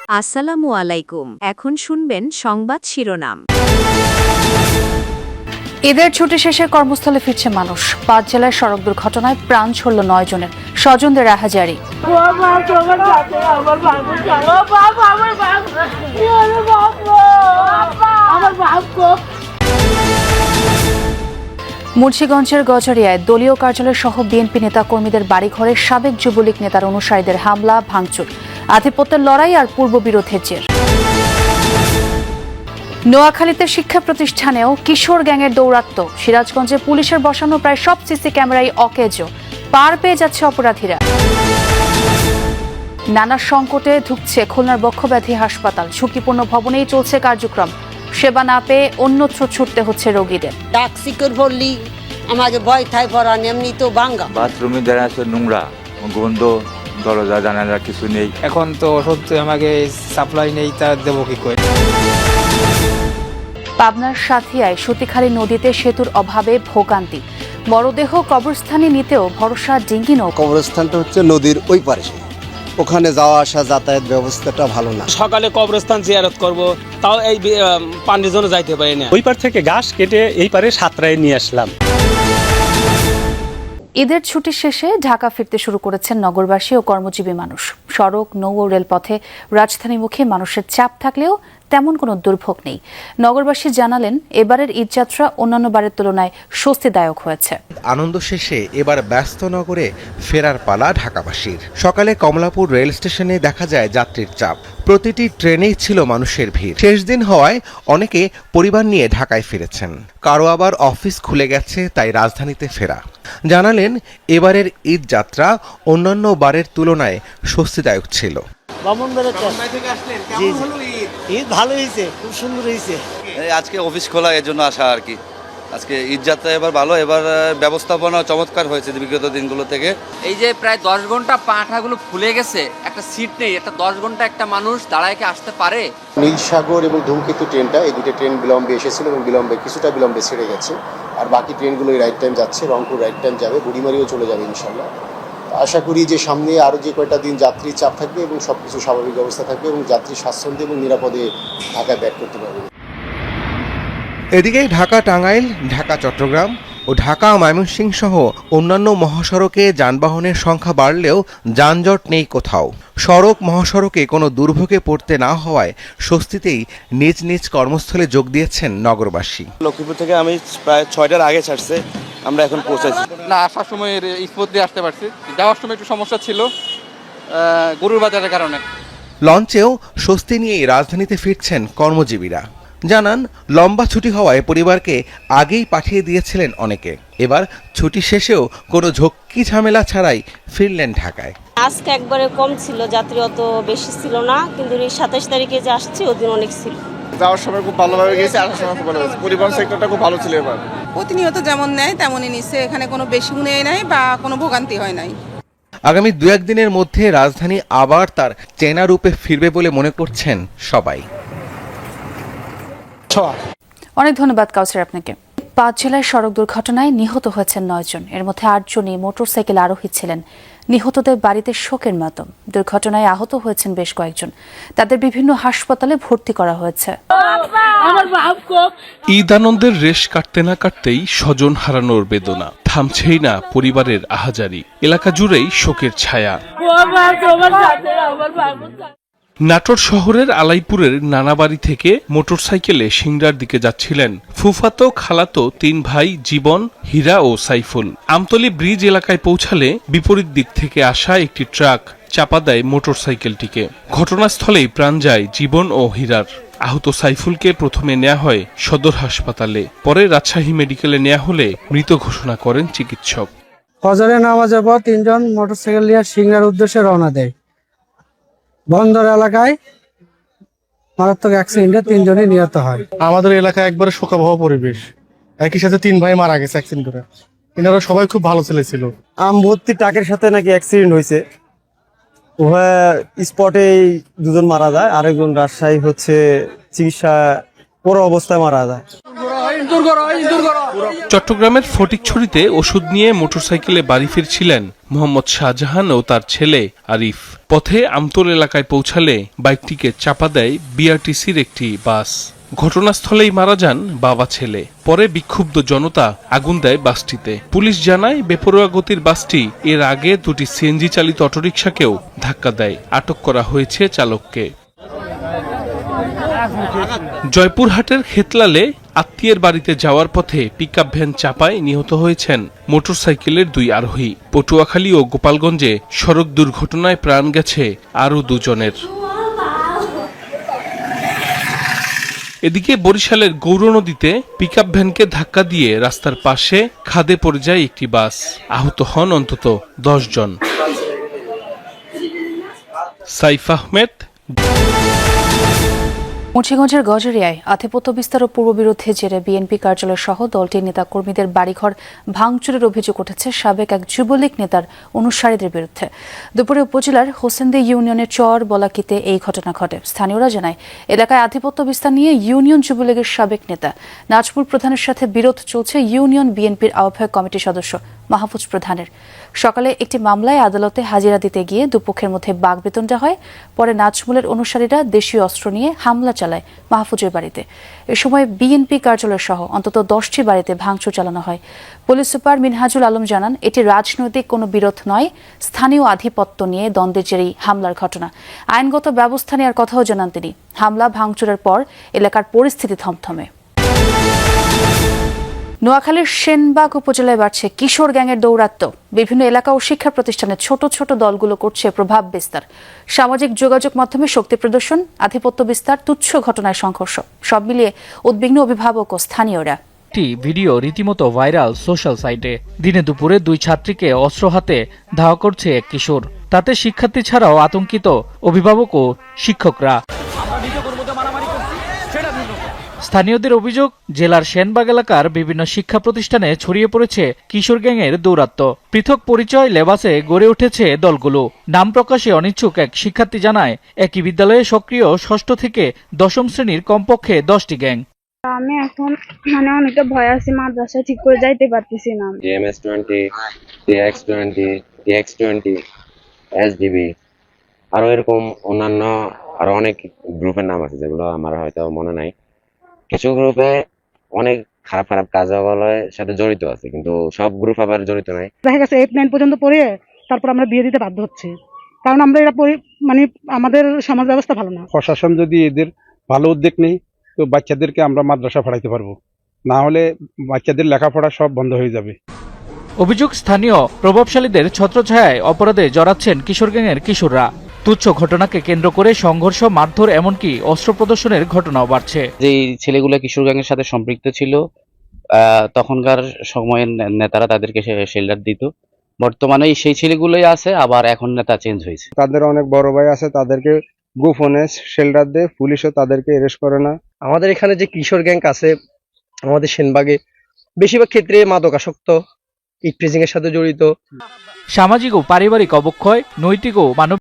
আসসালামু আলাইকুম। এখন শুনবেন সংবাদ শিরোনাম। ঈদের ছুটি শেষে কর্মস্থলে ফিরছে মানুষ। ৫ জেলার সড়ক দুর্ঘটনায় প্রাণ ছড়ল ৯ জনের, স্বজনদের আহাজারি। মুন্সিগঞ্জের গজারিয়ায় দলীয় কার্যালয় সহ বিএনপি নেতা কর্মীদের বাড়িঘরে সাবেক যুবলীগ নেতার অনুসারীদের হামলা ভাঙচুর, আধিপত্যের লড়াই আর পূর্ববিরোধের জের। নোয়াখালীতে শিক্ষা প্রতিষ্ঠানেও কিশোর গ্যাংয়ের দৌরাত্ম্য। সিরাজগঞ্জে পুলিশের বসানো প্রায় সব সিসি ক্যামেরাই অকেজো, পার পেয়ে যাচ্ছে অপরাধীরা। নানা সংকটে ধুঁকছে খুলনার বক্ষব্যাধি হাসপাতাল। ঝুঁকিপূর্ণ ভবনেই চলছে কার্যক্রম, সেবা না পেয়ে অন্যত্র ছুটতে হচ্ছে রোগীদের। ডাক সিকিউর বললি আমাকে ভয় থাই পড়ান, এমনি তো বাঙ্গা। বাথরুমে দেখা যাচ্ছে নোংরা, গন্ধ, দরজা জানালা কিছু নেই। এখন তো ওষুধ আমাকে সাপ্লাই নেই, তা দেবো কি করে? পাবনার সাথিয়ায় সতীখালী নদীতে সেতুর অভাবে ভোগান্তি। মরদেহ কবরস্থানে নিতেও ভরসা ডিঙ্গি নৌকা। কবরস্থানটা হচ্ছে নদীর ওই পারে, ওখানে যাওয়া আসা যাতায়াত ব্যবস্থাটা ভালো না। সকালে কবরস্থান জিয়ারত করব, তাও এই পানির জন্য যাইতে পারি না। ওই পার থেকে ঘাস কেটে এই পারে সাঁতরায় নিয়ে আসলাম। ঈদের ছুটি শেষে ঢাকা ফিরতে শুরু করেছেন নগরবাসী ও কর্মজীবী মানুষ। সড়ক, নৌ ও রেলপথে রাজধানীমুখী মানুষের চাপ থাকলেও তেমন কোনো দুর্ভোগ নেই। নগরবাসী জানালেন, এবারের ঈদযাত্রা অন্যান্য বারের তুলনায় স্বস্তিদায়ক হয়েছে। আনন্দ শেষে এবার ব্যস্ত নগরে ফেরার পালা ঢাকাবাসীর। সকালে কমলাপুর রেল স্টেশনে দেখা যায় যাত্রীর চাপ। প্রতিটি ট্রেনেই ছিল মানুষের ভিড়। শেষ দিন হওয়ায় অনেকে পরিবার নিয়ে ঢাকায় ফিরেছেন, কারো আবার অফিস খুলে গেছে, তাই রাজধানীতে ফেরা। জানালেন, এবারের ঈদ যাত্রা অন্যান্য বারের তুলনায় স্বস্তিদায়ক ছিল। ঈদ ভালো হয়েছে, খুব সুন্দর হয়েছে। আজকে অফিস খোলা, এর জন্য আসা আর কি। আজকে ঈদ যাত্রা এবার ভালো, এবার ব্যবস্থাপনা চমৎকার হয়েছে বিগত দিনগুলো থেকে। এই যে প্রায় 10 ঘন্টা পাঠাগুলো ফুলে গেছে, একটা সিট নেই, একটা 10 ঘন্টা একটা মানুষ দাঁড়ায় কি আসতে পারে? নীলসাগর এবং ধূমকেতু ট্রেনটা, এই দুটো ট্রেন বিলম্বে এসেছিল এবং কিছুটা বিলম্বে ছেড়ে গেছে। আর বাকি ট্রেনগুলো রাইট টাইম যাচ্ছে, রংপুর রাইট টাইম যাবে, বুড়িমারিও চলে যাবে ইনশাল্লাহ। আশা করি যে সামনে আরও যে কয়টা দিন যাত্রীর চাপ থাকবে এবং সবকিছু স্বাভাবিক অবস্থা থাকবে এবং যাত্রী স্বাচ্ছন্দ্যে এবং নিরাপদে ঢাকায় ব্যাক করতে পারবে। এদিকে ঢাকা টাঙ্গাইল, ঢাকা চট্টগ্রাম ও ঢাকা ময়মনসিংহ সহ অন্যান্য মহাসড়কে যানবাহনের সংখ্যা বাড়লেও যানজট নেই কোথাও। সড়ক মহাসড়কে কোনো দুর্ভোগে পড়তে না হওয়ায় স্বস্তিতেই নিজ নিজ কর্মস্থলে যোগ দিয়েছেন নগরবাসী। লক্ষ্মীপুর থেকে আমি প্রায় 6টার আগে ছাড়ছে, আমরা এখন পৌঁছাচ্ছি। না, আসার সময় স্পোর্ট দিয়ে আসতে পারছি, যাওয়ার সময় একটু সমস্যা ছিল গরুর বাজারের কারণে। লঞ্চেও স্বস্তি নিয়েই রাজধানীতে ফিরছেন কর্মজীবীরা। জানান, লম্বা ছুটি হওয়ায় পরিবারকে আগেই পাঠিয়ে দিয়েছিলেন অনেকে। এবার ছুটি শেষেও কোনো ঝক্কি ঝামেলা ছাড়াই ফিরলেন ঢাকায়। আজকে একবারে কম ছিল, যাত্রী অত বেশি ছিল না, কিন্তু এই 27 তারিখে যে আসছি ওদিন অনেক ছিল। যাওয়ার সময় খুব ভালোভাবে গেছে, আসার সময় খুব ভালো হয়েছে। পরিবহন সেক্টরটা খুব ভালো ছিল এবার। প্রতিনিয়ত যেমন নেয় তেমনই নিচ্ছে, এখানে কোনো বেশি নেই নাই বা কোনো ভোগান্তি হয় নাই। আগামী 2-1 দিনের মধ্যে রাজধানী আবার তার চেনা রূপে ফিরবে বলে মনে করছেন সবাই। অনেক ধন্যবাদ কাউসার আপনাকে। 5 জেলার সড়ক দুর্ঘটনায় নিহত হয়েছেন 9 জন, এর মধ্যে 8 জনই মোটরসাইকেল আরোহী ছিলেন। নিহতদের বাড়িতে শোকের মাতম। দুর্ঘটনায় আহত হয়েছেন বেশ কয়েকজন, তাদের বিভিন্ন হাসপাতালে ভর্তি করা হয়েছে। ঈদ আনন্দের রেশ কাটতে না কাটতেই স্বজন হারানোর বেদনা থামছেই না পরিবারের আহাজারি। এলাকা জুড়েই শোকের ছায়া। নাটোর শহরের আলাইপুরের নানাবাড়ি থেকে মোটরসাইকেলে সিংড়ার দিকে যাচ্ছিলেন ফুফাতো খালাতো 3 ভাই জীবন, হীরা ও সাইফুল। আমতলী ব্রিজ এলাকায় পৌঁছালে বিপরীত দিক থেকে আসা একটি ট্রাক চাপা দেয় মোটরসাইকেলটিকে। ঘটনাস্থলেই প্রাণ যায় জীবন ও হীরার। আহত সাইফুলকে প্রথমে নেওয়া হয় সদর হাসপাতালে, পরে রাজশাহী মেডিকেলে নেওয়া হলে মৃত ঘোষণা করেন চিকিৎসক। ফজরের নামাজের পর 3 জন মোটরসাইকেল নিয়ে সিংড়ার উদ্দেশ্যে রওনা দেয়। বন্দর এলাকায় মারাত্মক অ্যাক্সিডেন্টে 3 জনই নিহত হয়। আমাদের এলাকায় একবারে শোকাবহ পরিবেশ, একই সাথে 3 ভাই মারা গেছে অ্যাক্সিডেন্ট করে। এনারা সবাই খুব ভালো ছেলে ছিল। ভর্তি ট্রাকের সাথে নাকি অ্যাক্সিডেন্ট হয়েছে, স্পটেই 2 জন মারা যায়, আরেকজন রাজশাহী চিকিৎসা পুরো অবস্থায় মারা যায়। চট্টগ্রামের ফটিকছড়িতে ওষুধ নিয়ে মোটরসাইকেলে বাড়ি ফিরছিলেন মোহাম্মদ শাহজাহান ও তার ছেলে আরিফ। পথে আমতল এলাকায় পৌঁছালে বাইকটিকে চাপা দেয় বিআরটিসির একটি বাস। ঘটনাস্থলেই মারা যান বাবা ছেলে। পরে বিক্ষুব্ধ জনতা আগুন দেয় বাসটিতে। পুলিশ জানায় বেপরোয়া গতির বাসটি এর আগে দুটি সিএনজি চালিত অটোরিকশাকেও ধাক্কা দেয়। আটক করা হয়েছে চালককে। জয়পুরহাটের খেতলালে আত্মীয়ের বাড়িতে যাওয়ার পথে পিকআপ ভ্যান চাপায় নিহত হয়েছেন মোটরসাইকেলের দুই আরোহী। পটুয়াখালী ও গোপালগঞ্জে সড়ক দুর্ঘটনায় প্রাণ গেছে আরও দুজনের। এদিকে বরিশালের গৌরনদীতে পিকআপ ভ্যানকে ধাক্কা দিয়ে রাস্তার পাশে খাদে পড়ে যায় একটি বাস। আহত হন অন্তত 10 জন। সাইফ আহমেদ। মুন্সিগঞ্জের গজরিয়ায় আধিপত্য বিস্তার ও পূর্ববিরোধের জেরে বিএনপি কার্যালয় সহ দলটির নেতাকর্মীদের বাড়িঘর ভাঙচুরের অভিযোগ উঠেছে সাবেক এক যুবলীগ নেতার অনুসারীদের বিরুদ্ধে। দুপুরে উপজেলার হোসেনদী ইউনিয়নের চর বলাকিতে এই ঘটনা ঘটে। স্থানীয়রা জানায়, এলাকায় আধিপত্য বিস্তার নিয়ে ইউনিয়ন যুবলীগের সাবেক নেতা নাজমুল প্রধানের সাথে বিরোধ চলছে ইউনিয়ন বিএনপির আহ্বায়ক কমিটির সদস্য মাহফুজ প্রধানের। সকালে একটি মামলায় আদালতে হাজিরা দিতে গিয়ে দুপক্ষের মধ্যে বাগবিতণ্ডা হয়। পরে নাজমুলের অনুসারীরা দেশীয় অস্ত্র নিয়ে হামলা চালায় মাহফুজের বাড়িতে। এ সময় বিএনপি কার্যালয় সহ অন্তত 10টি বাড়িতে ভাঙচুর চালানো হয়। পুলিশ সুপার মিনহাজুল আলম জানান, এটি রাজনৈতিক কোনো বিরোধ নয়, স্থানীয় আধিপত্য নিয়ে দ্বন্দ্বের জেরেই হামলার ঘটনা। আইনগত ব্যবস্থা নেওয়ার কথাও জানান তিনি। হামলা ভাঙচুরের পর এলাকার পরিস্থিতি থমথমে। নোয়াখালীর সেনবাগ উপজেলায় বাড়ছে কিশোর গ্যাংয়ের দৌরাত্ম্য। বিভিন্ন এলাকা ও শিক্ষা প্রতিষ্ঠানে ছোট ছোট দলগুলো করছে প্রভাব বিস্তার। সামাজিক যোগাযোগ মাধ্যমে শক্তি প্রদর্শন, আধিপত্য বিস্তার, তুচ্ছ ঘটনায় সংঘর্ষ, সব মিলিয়ে উদ্বিগ্ন অভিভাবক ও স্থানীয়রা। একটি ভিডিও রীতিমতো ভাইরাল সোশ্যাল সাইটে। দিনে দুপুরে 2 ছাত্রীকে অস্ত্র হাতে ধাওয়া করছে এক কিশোর। তাতে শিক্ষার্থী ছাড়াও আতঙ্কিত অভিভাবক ও শিক্ষকরা। স্থানীয়দের অভিযোগ, জেলার সেনবাগ এলাকার বিভিন্ন শিক্ষা প্রতিষ্ঠানে ছড়িয়ে পড়েছে কিশোর গ্যাংয়ের দৌরাত্ম্য। পৃথক পরিচয় লেবাসে গড়ে উঠেছে দলগুলো। নাম প্রকাশে অনিচ্ছুক এক শিক্ষার্থী জানায়, একই বিদ্যালয়ে সক্রিয় 6ষ্ঠ থেকে 10ম শ্রেণীর কমপক্ষে 10টি গ্যাং। আমি এখন অনেকটা ভয় আছি, মাদ্রাসায় ঠিক করে যাইতে পারতেছি না। GMS20, TX20, TX20, SDB, আরো এরকম অন্যান্য আরো অনেক গ্রুপের নাম আছে যেগুলো আমার হয়তো মনে নাই। কিছু গ্রুপে অনেক খারাপ খারাপ কার্যকলাপের সাথে জড়িত আছে, কিন্তু সব গ্রুপ আবার জড়িত নাই। দেখা গেছে 8-9 পর্যন্ত পড়ে তারপর আমরা বিয়ে দিতে বাধ্য হচ্ছে, কারণ আমরা এটা মানে আমাদের সমাজ ব্যবস্থা ভালো না। প্রশাসন যদি এদের ভালো উদ্যোগ নেই তো বাচ্চাদেরকে আমরা মাদ্রাসা পড়াইতে পারবো, না হলে বাচ্চাদের লেখাপড়া সব বন্ধ হয়ে যাবে। অভিযোগ, স্থানীয় প্রভাবশালীদের ছত্রছায়ায় অপরাধে জড়াচ্ছেন কিশোর গ্যাংয়ের কিশোররা। তুচ্ছ ঘটনাকে কেন্দ্র করে সংঘর্ষ, মারধর, এমনকি অস্ত্র প্রদর্শনের ঘটনাও বাড়ছে। যে ছেলেগুলো কিশোর গ্যাংয়ের সাথে সম্পৃক্ত ছিল, তখনকার সময়ের নেতারা তাদেরকে শেল্টার দিত। বর্তমানে সেই ছেলেগুলোই আছে, আবার এখন নেতা চেঞ্জ হয়েছে। তাদের অনেক বড় ভাই আছে, তাদেরকে গোপনে শেল্টার দেয়, পুলিশও তাদেরকে অ্যারেস্ট করে না। আমাদের এখানে যে কিশোর গ্যাং আছে আমাদের সেনবাগে, বেশিরভাগ ক্ষেত্রে মাদকাসক্ত, ইট প্রেজিং এর সাথে জড়িত। সামাজিক ও পারিবারিক অবক্ষয়, নৈতিক ও মানবিক